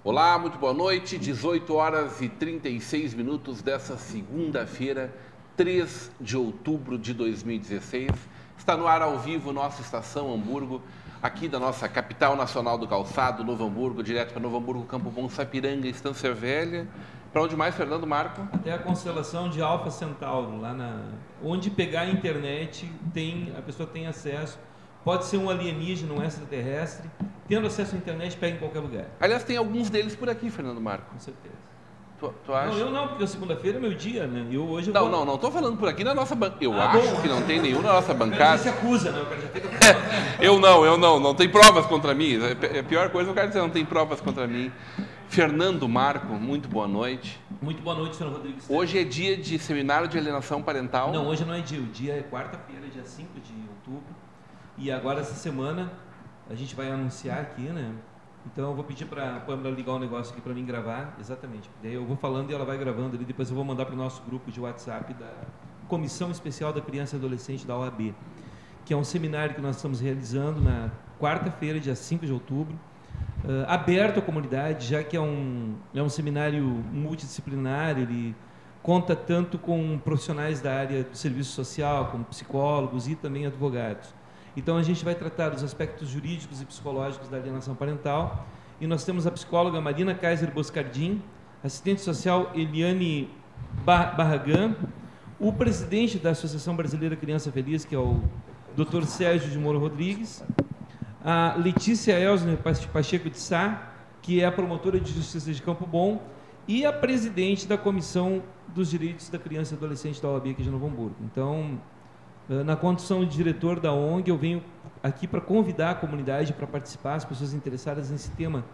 Olá, muito boa noite, 18 horas e 36 minutos dessa segunda-feira, 3 de outubro de 2016. Está no ar ao vivo nossa Estação Hamburgo, aqui da nossa capital nacional do calçado, Novo Hamburgo, direto para Novo Hamburgo, Campo Bom, Sapiranga, Estância Velha. Para onde mais, Fernando Marco? Até a constelação de Alfa Centauro, lá onde pegar a internet, a pessoa tem acesso. Pode ser um alienígena, um extraterrestre. Tendo acesso à internet, pega em qualquer lugar. Aliás, tem alguns deles por aqui, Fernando Marco. Com certeza. Tu acha? Não, eu não, porque segunda-feira é meu dia, né? Não estou falando por aqui na nossa bancada. Eu acho que não tem nenhum na nossa bancada. O cara já se acusa, né? O cara já fica... Eu não tem provas contra mim. A pior coisa é o cara dizer, não tem provas contra mim. Fernando Marco, muito boa noite. Muito boa noite, Fernando Rodrigues. Hoje é dia de seminário de alienação parental. Não, hoje não é dia. O dia é quarta-feira, dia 5 de outubro. E agora, essa semana, a gente vai anunciar aqui, né? Então, eu vou pedir para a Pâmela ligar o negócio aqui para mim gravar. Exatamente. Daí eu vou falando e ela vai gravando ali. Depois eu vou mandar para o nosso grupo de WhatsApp da Comissão Especial da Criança e Adolescente da OAB, que é um seminário que nós estamos realizando na quarta-feira, dia 5 de outubro, aberto à comunidade, já que é um seminário multidisciplinar. Ele conta tanto com profissionais da área do serviço social, como psicólogos e também advogados. Então, a gente vai tratar dos aspectos jurídicos e psicológicos da alienação parental. E nós temos a psicóloga Marina Kaiser Boscardin, assistente social Eliane Barragan, o presidente da Associação Brasileira Criança Feliz, que é o Dr. Sérgio de Moro Rodrigues, a Letícia Elsner Pacheco de Sá, que é a promotora de justiça de Campo Bom, e a presidente da Comissão dos Direitos da Criança e Adolescente da OAB aqui de Novo Hamburgo. Então, na condição de diretor da ONG, eu venho aqui para convidar a comunidade para participar, as pessoas interessadas nesse tema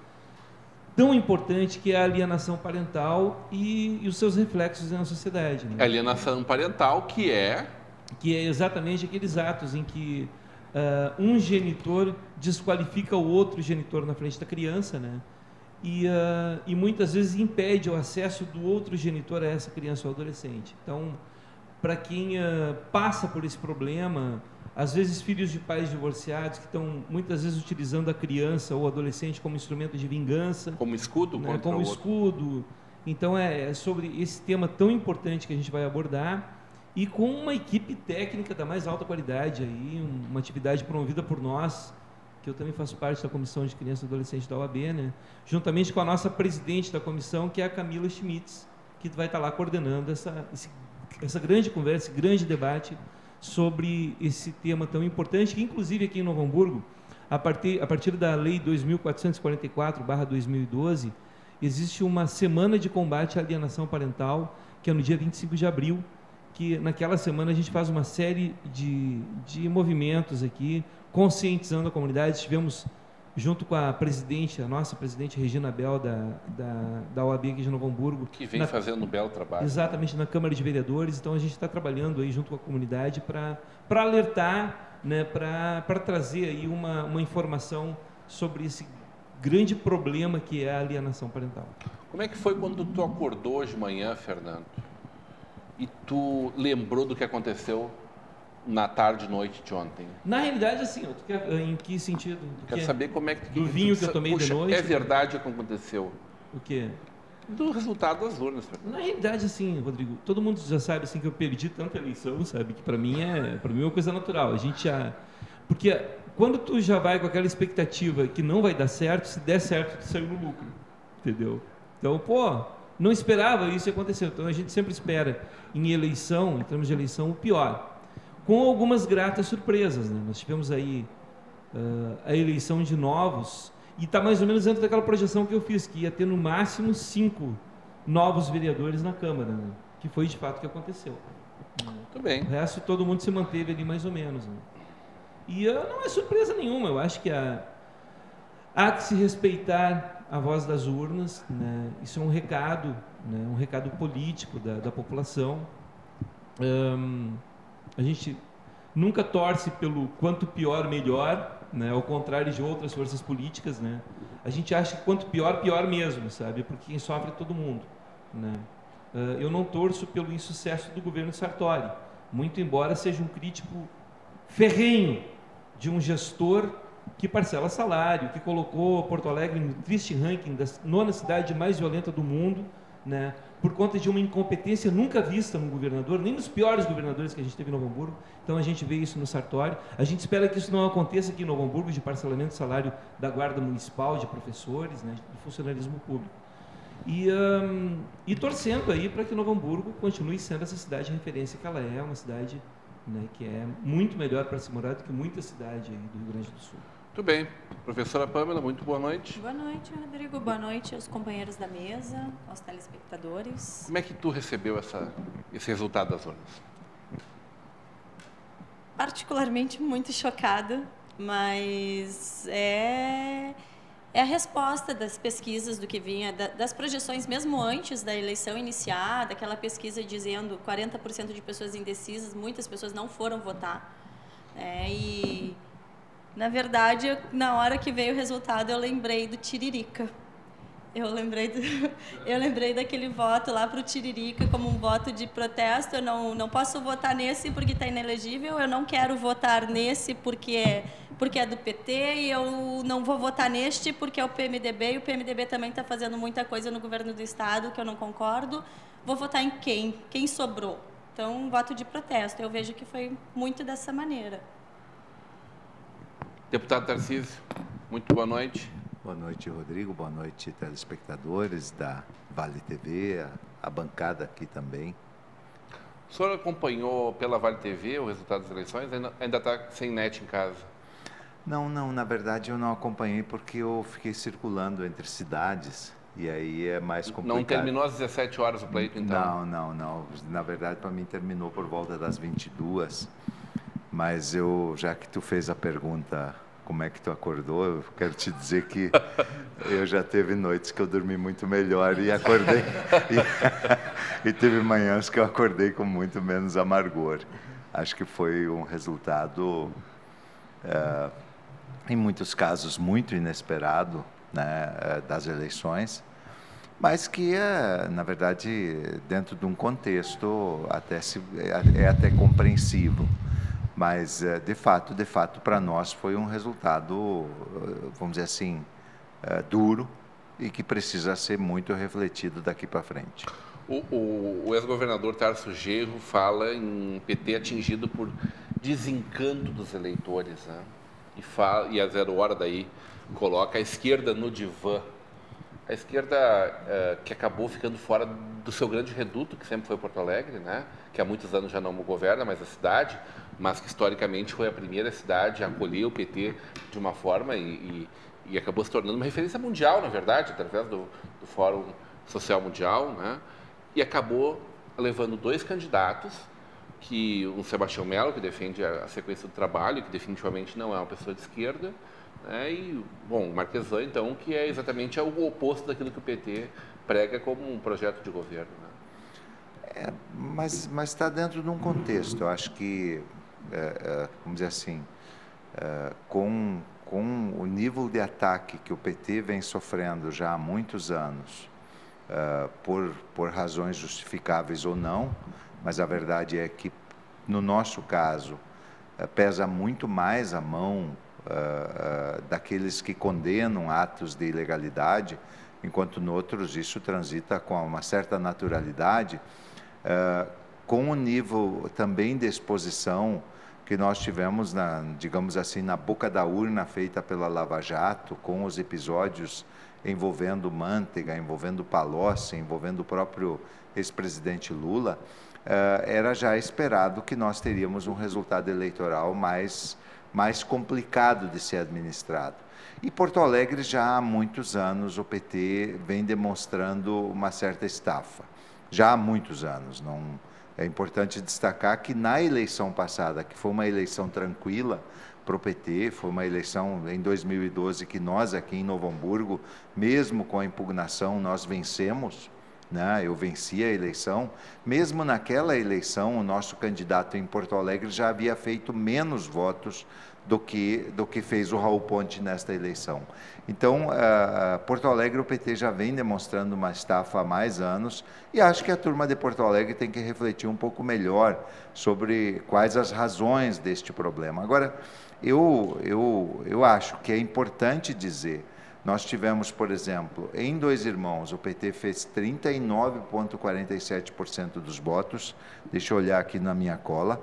tão importante que é a alienação parental e os seus reflexos na sociedade. Né? Alienação parental, que é exatamente aqueles atos em que um genitor desqualifica o outro genitor na frente da criança, né? E muitas vezes impede o acesso do outro genitor a essa criança ou adolescente. Então, para quem passa por esse problema, às vezes filhos de pais divorciados que estão muitas vezes utilizando a criança ou adolescente como instrumento de vingança. Como escudo, né? Como escudo. Então é sobre esse tema tão importante que a gente vai abordar e com uma equipe técnica da mais alta qualidade, aí, uma atividade promovida por nós, que eu também faço parte da Comissão de Criança e Adolescente da OAB, né? Juntamente com a nossa presidente da comissão, que é a Camila Schmitz, que vai estar lá coordenando essa grande conversa, esse grande debate sobre esse tema tão importante, que inclusive aqui em Novo Hamburgo, a partir da Lei 2.444/2012, existe uma semana de combate à alienação parental, que é no dia 25 de abril, que naquela semana a gente faz uma série de movimentos aqui, conscientizando a comunidade. Estivemos junto com a nossa presidente Regina Bel, da OAB aqui de Novo Hamburgo. Que vem fazendo um belo trabalho. Exatamente, na Câmara de Vereadores. Então, a gente está trabalhando aí junto com a comunidade para alertar, né, para trazer aí uma informação sobre esse grande problema que é a alienação parental. Como é que foi quando tu acordou hoje de manhã, Fernando, e tu lembrou do que aconteceu na tarde e noite de ontem? Na realidade, assim, em que sentido? Quero saber como é que... Do vinho que eu tomei de noite? É verdade o que aconteceu? O quê? Do resultado das urnas. Na realidade, assim, Rodrigo, todo mundo já sabe assim, que eu perdi tanta eleição, sabe? Que para mim é uma coisa natural. A gente porque quando tu já vai com aquela expectativa que não vai dar certo, se der certo, tu saiu no lucro. Entendeu? Então, não esperava isso acontecer. Então, a gente sempre espera em termos de eleição, o pior. Com algumas gratas surpresas, né? Nós tivemos aí a eleição de novos, e está mais ou menos dentro daquela projeção que eu fiz, que ia ter no máximo 5 novos vereadores na Câmara, né? Que foi de fato o que aconteceu. Muito bem. O resto, todo mundo se manteve ali mais ou menos. Né? E não é surpresa nenhuma, eu acho que há que se respeitar a voz das urnas, né? Isso é um recado, né? Um recado político da população. A gente nunca torce pelo quanto pior, melhor, né? Ao contrário de outras forças políticas, né? A gente acha que quanto pior, pior mesmo, sabe? Porque quem sofre é todo mundo, né? Eu não torço pelo insucesso do governo Sartori, muito embora seja um crítico ferrenho de um gestor que parcela salário, que colocou Porto Alegre no triste ranking da 9ª cidade mais violenta do mundo, né, por conta de uma incompetência nunca vista no governador, nem nos piores governadores que a gente teve em Novo Hamburgo. Então a gente vê isso no Sartori. A gente espera que isso não aconteça aqui em Novo Hamburgo, de parcelamento de salário da Guarda Municipal, de professores, né, do funcionalismo público. E torcendo aí para que Novo Hamburgo continue sendo essa cidade de referência que ela é, uma cidade, né, que é muito melhor para se morar do que muita cidade aí do Rio Grande do Sul. Muito bem. Professora Pâmela, muito boa noite. Boa noite, Rodrigo. Boa noite aos companheiros da mesa, aos telespectadores. Como é que tu recebeu esse resultado das urnas? Particularmente muito chocada, mas é a resposta das pesquisas do que vinha, das projeções mesmo antes da eleição iniciar, daquela pesquisa dizendo 40% de pessoas indecisas, muitas pessoas não foram votar. E, na verdade, na hora que veio o resultado, eu lembrei do Tiririca. Eu lembrei daquele voto lá para o Tiririca como um voto de protesto. Eu não posso votar nesse porque está inelegível, eu não quero votar nesse porque é do PT, e eu não vou votar neste porque é o PMDB, e o PMDB também está fazendo muita coisa no governo do Estado que eu não concordo. Vou votar em quem? Quem sobrou? Então, um voto de protesto. Eu vejo que foi muito dessa maneira. Deputado Tarcísio, muito boa noite. Boa noite, Rodrigo. Boa noite, telespectadores da Vale TV, a bancada aqui também. O senhor acompanhou pela Vale TV o resultado das eleições? Ainda está sem net em casa? Não, na verdade eu não acompanhei porque eu fiquei circulando entre cidades e aí é mais complicado. Não terminou às 17 horas o pleito, então? Não. Na verdade, para mim terminou por volta das 22, mas já que tu fez a pergunta, como é que tu acordou, eu quero te dizer que eu já teve noites que eu dormi muito melhor e acordei, e teve manhãs que eu acordei com muito menos amargor. Acho que foi um resultado, em muitos casos, muito inesperado, né, das eleições, mas que, na verdade, dentro de um contexto é até compreensível. Mas, de fato, para nós foi um resultado, vamos dizer assim, duro e que precisa ser muito refletido daqui para frente. O ex-governador Tarso Genro fala em PT atingido por desencanto dos eleitores, né? E a 0 hora daí coloca a esquerda no divã. A esquerda que acabou ficando fora do seu grande reduto, que sempre foi Porto Alegre, né? Que há muitos anos já não governa mais a cidade, mas que historicamente foi a primeira cidade a acolher o PT de uma forma e acabou se tornando uma referência mundial, na verdade, através do Fórum Social Mundial, né? E acabou levando 2 candidatos, um Sebastião Mello, que defende a sequência do trabalho, que definitivamente não é uma pessoa de esquerda, né? E, bom, o Marquesan, então, que é exatamente o oposto daquilo que o PT prega como um projeto de governo, né? Mas está dentro de um contexto. Eu acho que, vamos dizer assim, com o nível de ataque que o PT vem sofrendo já há muitos anos, por razões justificáveis ou não, mas a verdade é que, no nosso caso, pesa muito mais a mão daqueles que condenam atos de ilegalidade, enquanto em outros isso transita com uma certa naturalidade, com o nível também de exposição que nós tivemos, digamos assim, na boca da urna feita pela Lava Jato, com os episódios envolvendo Manteiga, envolvendo Palocci, envolvendo o próprio ex-presidente Lula, era já esperado que nós teríamos um resultado eleitoral mais complicado de ser administrado. E Porto Alegre, já há muitos anos, o PT vem demonstrando uma certa estafa. Já há muitos anos. É importante destacar que na eleição passada, que foi uma eleição tranquila para o PT, foi uma eleição em 2012 que nós aqui em Novo Hamburgo, mesmo com a impugnação, nós vencemos, né? Eu venci a eleição. Mesmo naquela eleição, o nosso candidato em Porto Alegre já havia feito menos votos do que fez o Raul Ponte nesta eleição. Então, Porto Alegre, o PT já vem demonstrando uma estafa há mais anos, e acho que a turma de Porto Alegre tem que refletir um pouco melhor sobre quais as razões deste problema. Agora, eu acho que é importante dizer, nós tivemos, por exemplo, em Dois Irmãos, o PT fez 39,47% dos votos, deixa eu olhar aqui na minha cola,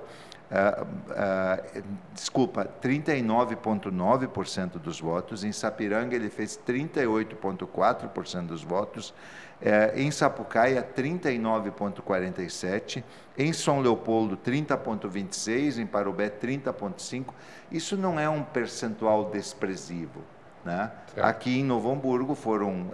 desculpa, 39,9% dos votos. Em Sapiranga ele fez 38,4% dos votos. Em Sapucaia, 39,47%. Em São Leopoldo, 30,26%. Em Parobé, 30,5%. Isso não é um percentual desprezível, né? Aqui em Novo Hamburgo foram,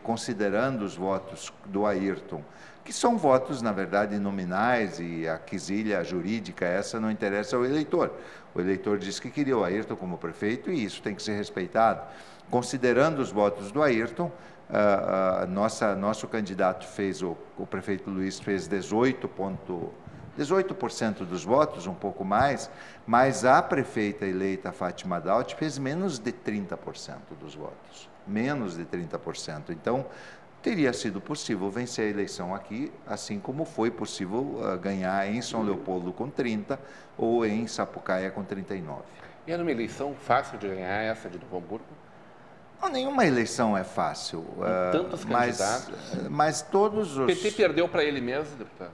considerando os votos do Ayrton, que são votos, na verdade, nominais, e a quesilha jurídica, essa não interessa ao eleitor. O eleitor disse que queria o Ayrton como prefeito, e isso tem que ser respeitado. Considerando os votos do Ayrton, nosso candidato fez, o prefeito Luiz fez 18% dos votos, um pouco mais, mas a prefeita eleita, Fátima Daut, fez menos de 30% dos votos. Menos de 30%. Então, teria sido possível vencer a eleição aqui, assim como foi possível ganhar em São Leopoldo com 30% ou em Sapucaia com 39%. E era uma eleição fácil de ganhar essa de Novo Hamburgo? Não, nenhuma eleição é fácil. Tantos candidatos. Mas todos os... O PT perdeu para ele mesmo, deputado?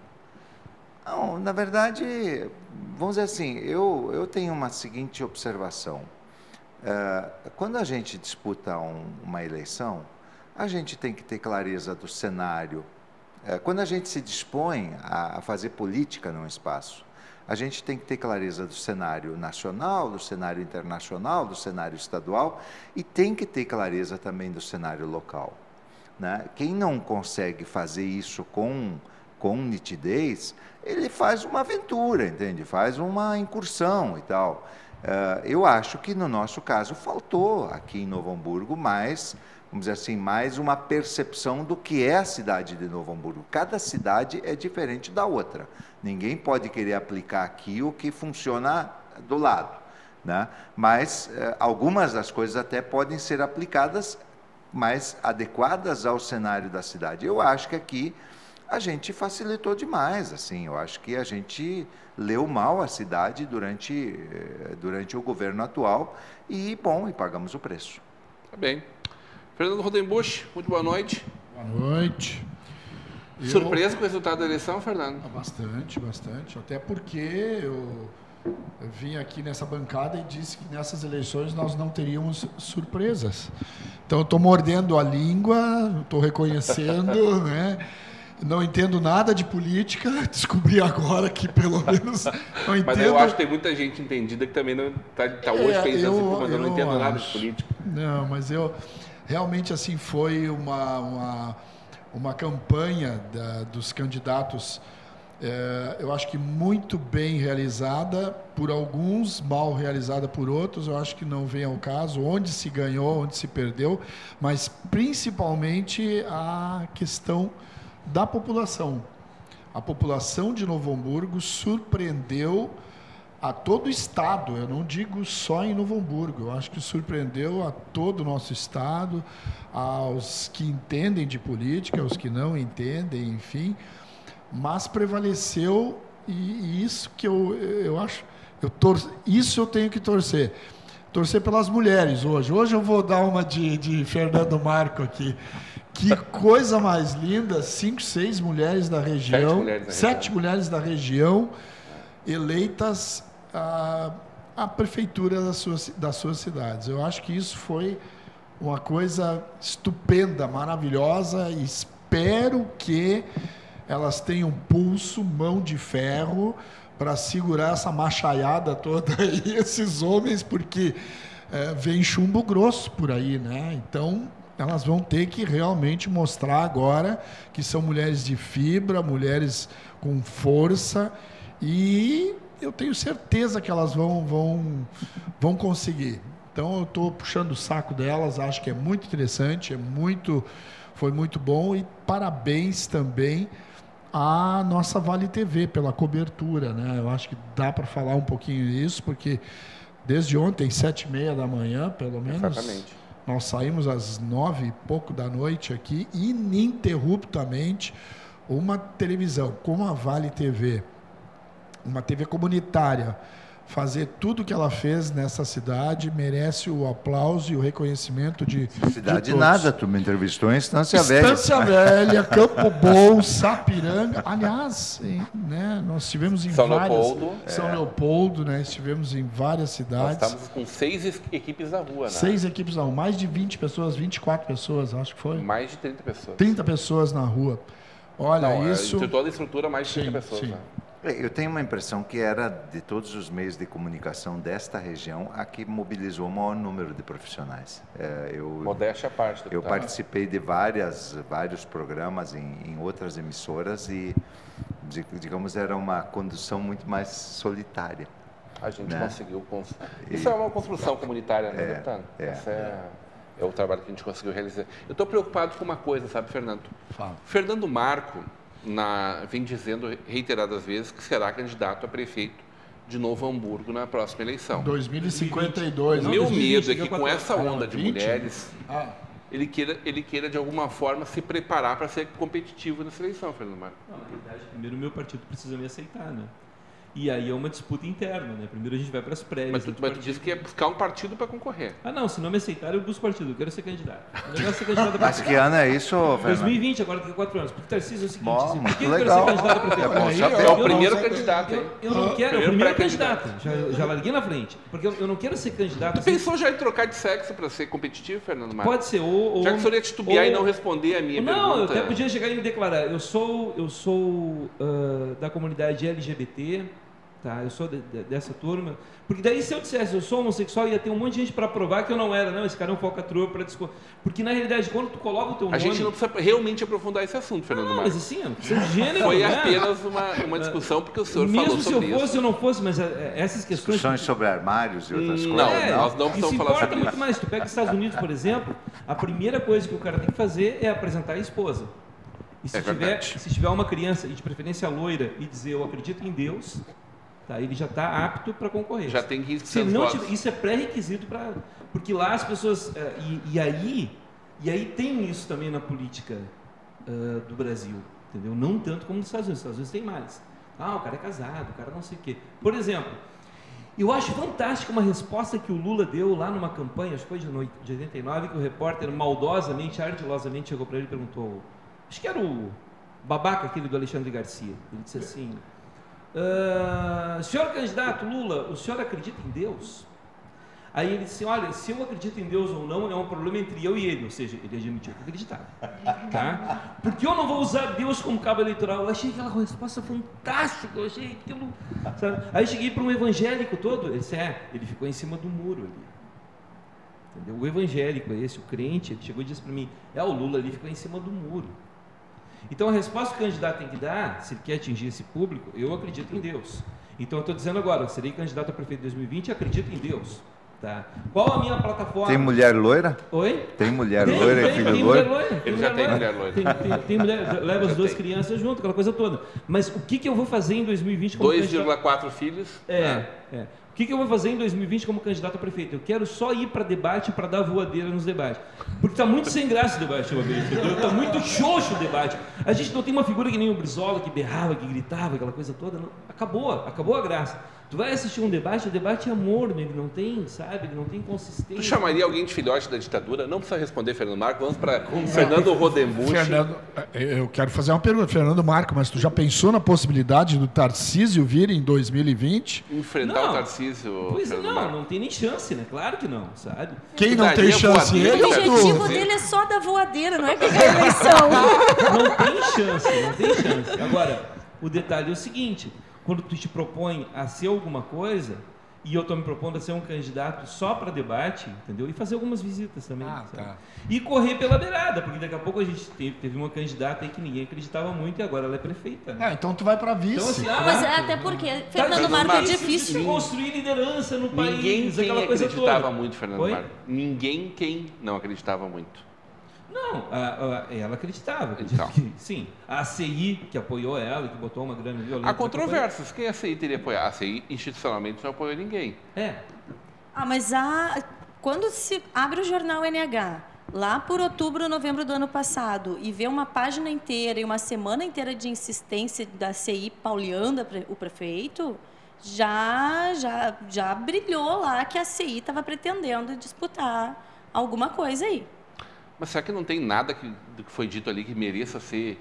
Não, na verdade, vamos dizer assim, eu tenho uma seguinte observação. Quando a gente disputa uma eleição, a gente tem que ter clareza do cenário. Quando a gente se dispõe a fazer política num espaço, a gente tem que ter clareza do cenário nacional, do cenário internacional, do cenário estadual, e tem que ter clareza também do cenário local, né? Quem não consegue fazer isso com nitidez, ele faz uma aventura, entende? Faz uma incursão e tal. Eu acho que no nosso caso faltou aqui em Novo Hamburgo mais, vamos dizer assim, mais uma percepção do que é a cidade de Novo Hamburgo. Cada cidade é diferente da outra. Ninguém pode querer aplicar aqui o que funciona do lado, né? Mas algumas das coisas até podem ser aplicadas mais adequadas ao cenário da cidade. Eu acho que aqui a gente facilitou demais, assim. Eu acho que a gente leu mal a cidade durante o governo atual e pagamos o preço. Tá bem. Fernando Rodenbusch, muito boa noite. Boa noite. Surpresa com o resultado da eleição, Fernando? Bastante. Até porque eu vim aqui nessa bancada e disse que nessas eleições nós não teríamos surpresas. Então, eu estou mordendo a língua, estou reconhecendo, né? Não entendo nada de política, descobri agora que pelo menos não entendo. Mas eu acho que tem muita gente entendida que também não está hoje pensando assim, mas eu não entendo nada de política. Não, mas realmente assim foi uma campanha dos candidatos, eu acho que muito bem realizada por alguns, mal realizada por outros. Eu acho que não vem ao caso onde se ganhou, onde se perdeu, mas principalmente a questão da população. A população de Novo Hamburgo surpreendeu a todo o estado, eu não digo só em Novo Hamburgo, eu acho que surpreendeu a todo o nosso estado, aos que entendem de política, aos que não entendem, enfim, mas prevaleceu, e isso que eu acho, isso eu tenho que torcer pelas mulheres hoje. Hoje eu vou dar uma de Fernando Marco aqui. Que coisa mais linda, 5, 6 mulheres da região, 7 mulheres da região eleitas à prefeitura das suas cidades. Eu acho que isso foi uma coisa estupenda, maravilhosa, e espero que elas tenham pulso, mão de ferro, para segurar essa machaiada toda aí, esses homens, porque vem chumbo grosso por aí, né? Então, elas vão ter que realmente mostrar agora que são mulheres de fibra, mulheres com força, e eu tenho certeza que elas vão conseguir. Então, eu estou puxando o saco delas, acho que é muito interessante, é muito foi muito bom e parabéns também à nossa Vale TV pela cobertura, né? Eu acho que dá para falar um pouquinho isso, porque desde ontem, 7h30 da manhã, pelo menos, Exatamente. nós saímos às 9h e pouco da noite aqui, ininterruptamente, uma televisão como a Vale TV, uma TV comunitária, fazer tudo o que ela fez nessa cidade merece o aplauso e o reconhecimento de Cidade todos. nada, tu me entrevistou em Estância Velha. Estância Velha, Campo Bom, Sapiranga. Aliás, né, nós estivemos em São várias... Leopoldo. São Leopoldo, né? Estivemos em várias Nós cidades. estamos com 6 equipes na rua, né? 6 equipes, não, mais de 20 pessoas, 24 pessoas, acho que foi. Mais de 30 pessoas. 30 pessoas na rua. Olha, Não, isso... entre toda a estrutura, mais de 30 Sim, pessoas. sim. Né? Eu tenho uma impressão que era, de todos os meios de comunicação desta região, a que mobilizou o maior número de profissionais. Modéstia à parte. Eu deputado. participei de vários programas em outras emissoras e, digamos, era uma condução muito mais solitária. A gente né? conseguiu... Isso é uma construção comunitária, né, deputado? é. Esse é o trabalho que a gente conseguiu realizar. Eu estou preocupado com uma coisa, sabe, Fernando? Fala. Fernando Marco vem dizendo reiteradas vezes que será candidato a prefeito de Novo Hamburgo na próxima eleição. 2052. O meu 2020, medo é que com essa onda de 20? mulheres, Ah, ele queira de alguma forma se preparar para ser competitivo nessa eleição, Fernando Marco. Não, na verdade, primeiro o meu partido precisa me aceitar, né? E aí é uma disputa interna, né? Primeiro a gente vai para as prévias. Mas tu disse que ia buscar um partido para concorrer. Ah, não, se não me aceitar, eu busco partido, eu quero ser candidato. O negócio é ser candidato a Mas prefeito. que ano é isso, Fernando? 2020, agora daqui a 4 anos. Porque Tarcísio é o seguinte, Bom, assim, por muito que eu quero legal. ser candidato a prefeito? É bom Aí, saber. É o eu primeiro não- candidato, hein? Eu não quero, é o Primeiro primeiro pré-candidato. candidato. Já larguei na frente. Porque eu não quero ser candidato. Tu assim, pensou já em trocar de sexo para ser competitivo, Fernando Marco? pode ser, ou... Já que o senhor ia titubear ou- e não responder a minha Não, eu pergunta. até podia chegar e me declarar. Eu sou da comunidade LGBT, tá? Eu sou dessa turma. Porque daí se eu dissesse eu sou homossexual, ia ter um monte de gente para provar que eu não era. Não, esse cara é um falcatrua para discutir. Porque na realidade, quando tu coloca o teu A nome... gente não precisa realmente aprofundar esse assunto, Fernando Não, Marco. mas assim, não precisa de gênero, Foi né? apenas uma discussão porque o senhor falou Mesmo se sobre eu fosse isso. ou não fosse, mas essas questões... Discussões sobre armários e outras Não, coisas. nós não isso precisamos falar importa sobre muito isso. mais. Tu pega os Estados Unidos, por exemplo, a primeira coisa que o cara tem que fazer é apresentar a esposa. E se, É verdade. se tiver uma criança, e de preferência loira, e dizer eu acredito em Deus, tá, ele já está apto para concorrer. Já tem 15% Se não votos. tiver, isso é pré-requisito para... Porque lá as pessoas... E aí tem isso também na política do Brasil, entendeu? Não tanto como nos Estados Unidos. Nos Estados Unidos tem mais. Ah, o cara é casado, o cara não sei o quê. Por exemplo, eu acho fantástica uma resposta que o Lula deu lá numa campanha, acho que foi de 89, que o repórter maldosamente, ardilosamente chegou para ele e perguntou, acho que era o babaca aquele do Alexandre Garcia. Ele disse assim, senhor candidato Lula, o senhor acredita em Deus? Aí ele disse, olha, se eu acredito em Deus ou não, é um problema entre eu e ele. Ou seja, ele admitiu que acreditava. Tá? Porque eu não vou usar Deus como cabo eleitoral. Eu achei aquela resposta fantástica. Eu achei aquilo... Sabe? Aí eu cheguei para um evangélico todo. Ele disse, ele ficou em cima do muro ali. Entendeu? O evangélico esse, o crente, ele chegou e disse para mim, o Lula ali ficou em cima do muro. Então a resposta que o candidato tem que dar, se ele quer atingir esse público, eu acredito em Deus. Então eu estou dizendo agora, serei candidato a prefeito em 2020 e acredito em Deus. Tá? Qual a minha plataforma? Tem mulher loira? Oi? Tem mulher loira e filho loiro? Ele já tem mulher loira. Tem mulher, leva as duas crianças junto, aquela coisa toda. Mas o que eu vou fazer em 2020 como candidato? 2,4 filhos. O que eu vou fazer em 2020 como candidato a prefeito? Eu quero só ir para debate para dar voadeira nos debates. Porque está muito sem graça o debate, está muito xoxo o debate. A gente não tem uma figura que nem o Brizola, que berrava, que gritava, aquela coisa toda. Não. Acabou a graça. Tu vai assistir um debate, o debate é morno, ele não tem, sabe, ele não tem consistência. Tu chamaria alguém de filhote da ditadura? Não precisa responder, Fernando Marco. Vamos para Fernando Rodembusch. Fernando, eu quero fazer uma pergunta, Fernando Marco, mas tu já pensou na possibilidade do Tarcísio vir em 2020? Enfrentar o Tarcísio. Pois Fernando Marco. não tem nem chance, né? Claro que não, sabe? Quem Tu não tem daria chance? voadeira, Ele O ou objetivo tu? dele é só dar voadeira, não é ganhar a eleição. Não tem chance. Agora, o detalhe é o seguinte, quando tu te propõe a ser alguma coisa, e eu estou me propondo a ser um candidato só para debate, entendeu? E fazer algumas visitas também. Tá. E correr pela beirada, porque daqui a pouco a gente teve uma candidata aí que ninguém acreditava muito e agora ela é prefeita. Né? Então tu vai para vice. Então, assim, Mas até porque Fernando Marco é difícil. Construir liderança no país, Ninguém aquela coisa acreditava toda. muito, Fernando Oi? Marco. Ninguém não acreditava muito. Não, ela acreditava. Então. Sim. A ACI, que apoiou ela, que botou uma grana violenta. Há controvérsias. Quem a ACI teria apoiado? A ACI, institucionalmente, não apoiou ninguém. Mas quando se abre o jornal NH, lá por outubro, novembro do ano passado, e vê uma página inteira e uma semana inteira de insistência da CI pauleando o prefeito, já brilhou lá que a CI estava pretendendo disputar alguma coisa aí. Mas será que não tem nada do que foi dito ali que mereça ser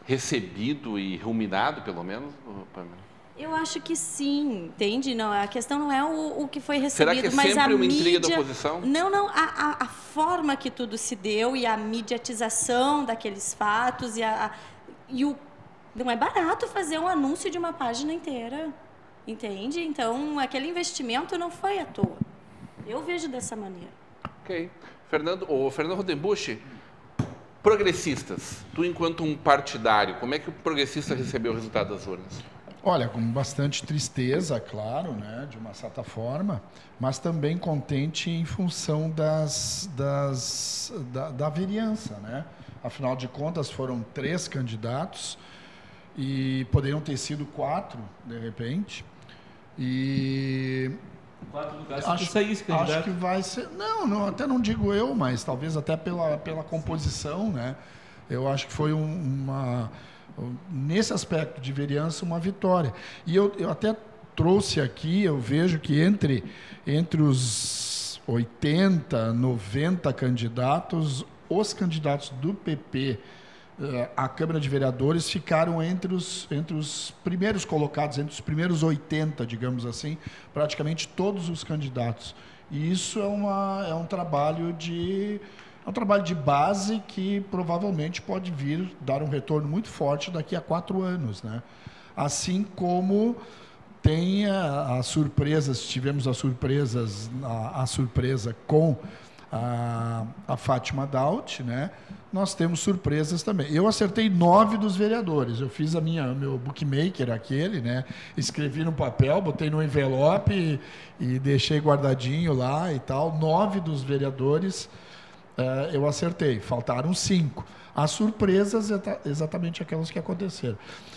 recebido e ruminado, pelo menos? Eu acho que sim, entende? Não, a questão não é o que foi recebido, será que é mas sempre a uma intriga mídia... da oposição? Não, a forma que tudo se deu e a mediatização daqueles fatos não é barato fazer um anúncio de uma página inteira, entende? Então, aquele investimento não foi à toa. Eu vejo dessa maneira. Ok. Fernando Rodenbusch, progressistas, tu enquanto um partidário, como é que o progressista recebeu o resultado das urnas? Olha, com bastante tristeza, claro, né, de uma certa forma, mas também contente em função da vereança, né? Afinal de contas, foram 3 candidatos e poderiam ter sido 4, de repente. E 4 lugares acho que vai ser... Não, até não digo eu, mas talvez até pela composição, né? Eu acho que foi nesse aspecto de vereança, uma vitória. E eu até trouxe aqui, eu vejo que entre os 80, 90 candidatos, os candidatos do PP à Câmara de Vereadores ficaram entre os primeiros colocados, entre os primeiros 80, digamos assim, praticamente todos os candidatos. E isso é um trabalho de base que provavelmente pode vir dar um retorno muito forte daqui a 4 anos, né? Assim como tem as surpresas, tivemos a surpresa com a Fátima Daut, né? Nós temos surpresas também. Eu acertei 9 dos vereadores. Eu fiz meu bookmaker, aquele, né? Escrevi no papel, botei no envelope e deixei guardadinho lá e tal. 9 dos vereadores eu acertei. Faltaram 5. As surpresas, exatamente aquelas que aconteceram.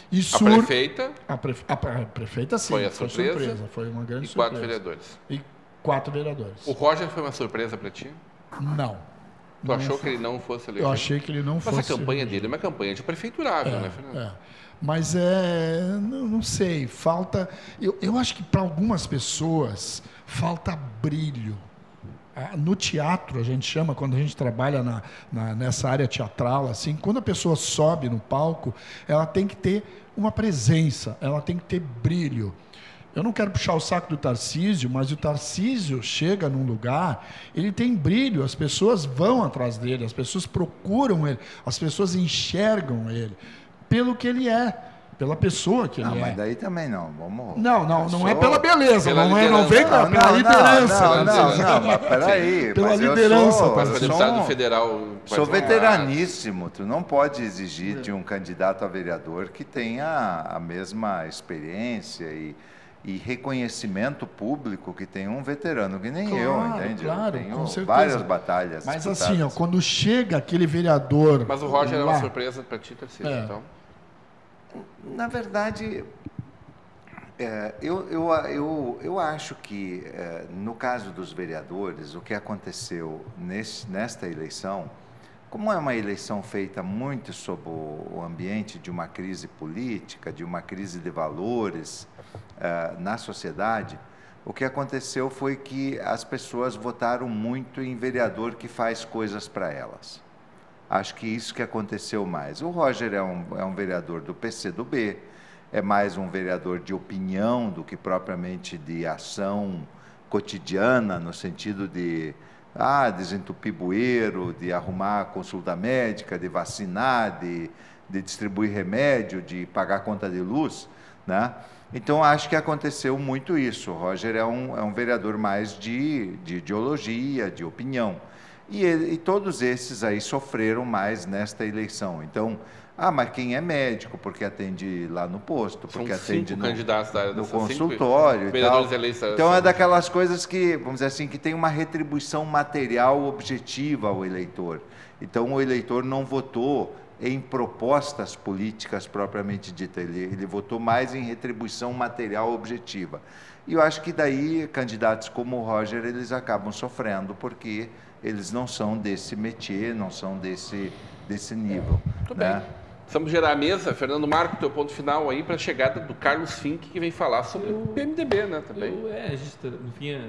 E a prefeita? A prefeita, sim. Foi a surpresa? Foi uma grande surpresa. E 4 vereadores? E 4 vereadores. O Roger foi uma surpresa para ti? Não. Tu achou que ele não fosse eleger? Eu achei que ele não fosse. Mas a campanha dele é uma campanha de prefeiturável, né, Fernando? Mas não sei, falta... Eu acho que para algumas pessoas falta brilho. No teatro, a gente chama, quando a gente trabalha nessa área teatral, assim, quando a pessoa sobe no palco, ela tem que ter uma presença, ela tem que ter brilho. Eu não quero puxar o saco do Tarcísio, mas o Tarcísio chega num lugar, ele tem brilho, as pessoas vão atrás dele, as pessoas procuram ele, as pessoas enxergam ele pelo que ele é, pela pessoa que ele é. Mas daí também não, vamos... Não é pela beleza, não vem pela liderança. Não, mas peraí. Pela liderança. Mas o deputado federal... Sou veteraníssimo, tu não pode exigir de um candidato a vereador que tenha a mesma experiência e reconhecimento público que tem um veterano que nem eu, entende? Claro, eu tenho com certeza. várias batalhas. Mas assim, quando chega aquele vereador... Mas o Roger é uma surpresa para ti, Tarcísio, então? Na verdade, eu acho que, no caso dos vereadores, o que aconteceu nesta eleição, como é uma eleição feita muito sob o ambiente de uma crise política, de uma crise de valores na sociedade, o que aconteceu foi que as pessoas votaram muito em vereador que faz coisas para elas. Acho que isso que aconteceu mais. O Roger é um vereador do PCdoB, é mais um vereador de opinião do que propriamente de ação cotidiana, no sentido de desentupir bueiro, de arrumar consulta médica, de vacinar, de distribuir remédio, de pagar conta de luz, né? Então, acho que aconteceu muito isso. O Roger é um vereador mais de ideologia, de opinião. E todos esses aí sofreram mais nesta eleição. Então, Ah, mas quem é médico, porque atende lá no posto, porque São atende 5 candidatos da área no dessas consultório e tal. eleitos. Então é daquelas coisas que, vamos dizer assim, que tem uma retribuição material objetiva ao eleitor. Então o eleitor não votou em propostas políticas propriamente ditas, ele votou mais em retribuição material objetiva. E eu acho que daí candidatos como o Roger, eles acabam sofrendo, porque eles não são desse métier, não são desse nível. Muito bem. Vamos gerar a mesa. Fernando Marco, teu ponto final aí para a chegada do Carlos Fink, que vem falar sobre o PMDB, né, também. No fim,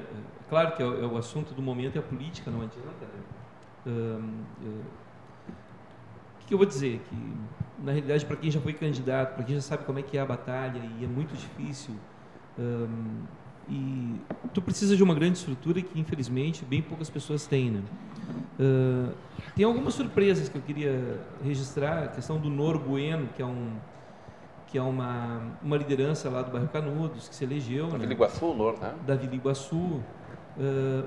claro que é o assunto do momento, é a política, não adianta, né? O que eu vou dizer? Que, na realidade, para quem já foi candidato, para quem já sabe como é que é a batalha, e é muito difícil, e tu precisa de uma grande estrutura que, infelizmente, bem poucas pessoas têm, né? Tem algumas surpresas que eu queria registrar. A questão do Noro Bueno, que é uma liderança lá do bairro Canudos, que se elegeu. Da Vila Iguaçu, o Noro, né? Da Vila Iguaçu.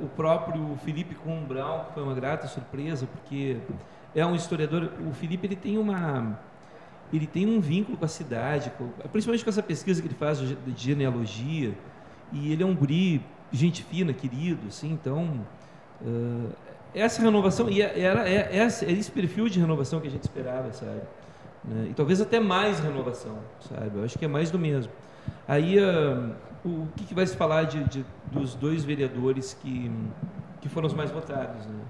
O próprio Felipe Combrão, que foi uma grata surpresa, porque é um historiador. O Felipe, ele tem um vínculo com a cidade, principalmente com essa pesquisa que ele faz de genealogia, e ele é um guri, gente fina, querido, assim, então... essa renovação, e era esse perfil de renovação que a gente esperava, sabe? Né? E talvez até mais renovação, sabe? Eu acho que é mais do mesmo. Aí, o que vai se falar dos 2 vereadores que foram os mais votados, né?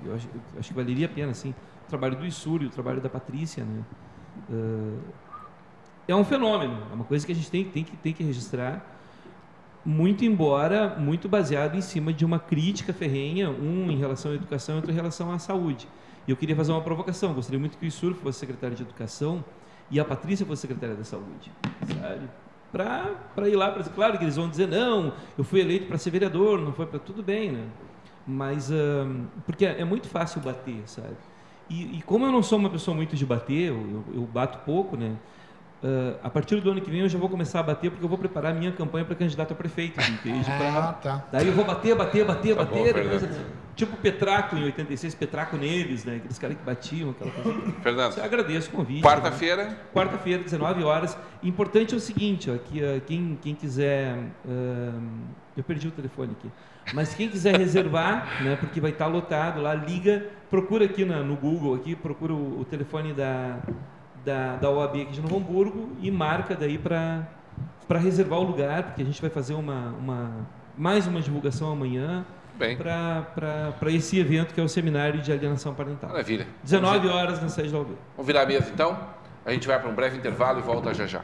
Eu acho que valeria a pena, assim, o trabalho do Issur e o trabalho da Patrícia, né? É um fenômeno, é uma coisa que a gente tem que registrar, muito baseado em cima de uma crítica ferrenha, um em relação à educação e outro em relação à saúde. E eu queria fazer uma provocação, gostaria muito que o Issur fosse secretário de Educação e a Patrícia fosse secretária da Saúde, sabe? Para ir lá, claro que eles vão dizer, não, eu fui eleito para ser vereador, não foi para... Tudo bem, né? Mas, porque é muito fácil bater, sabe? E como eu não sou uma pessoa muito de bater, eu bato pouco, né? A partir do ano que vem eu já vou começar a bater, porque eu vou preparar a minha campanha para candidato a prefeito, entende? Tá. Daí eu vou bater, Tá bom, tipo Petraco em 86, Petraco Neves, né? Aqueles caras que batiam, aquela coisa. Fernando, eu agradeço o convite. Quarta-feira? Né? Quarta-feira, 19 horas. Importante é o seguinte, ó, que quem quiser... eu perdi o telefone aqui. Mas quem quiser reservar, né, porque vai estar lotado lá, liga, procura aqui no Google, aqui, procura o telefone da OAB aqui de Novo Hamburgo e marca daí para reservar o lugar, porque a gente vai fazer mais uma divulgação amanhã para esse evento que é o Seminário de Alienação Parental. Maravilha. 19 horas na sede da OAB. Vamos virar a mesa então? A gente vai para um breve intervalo e volta já já.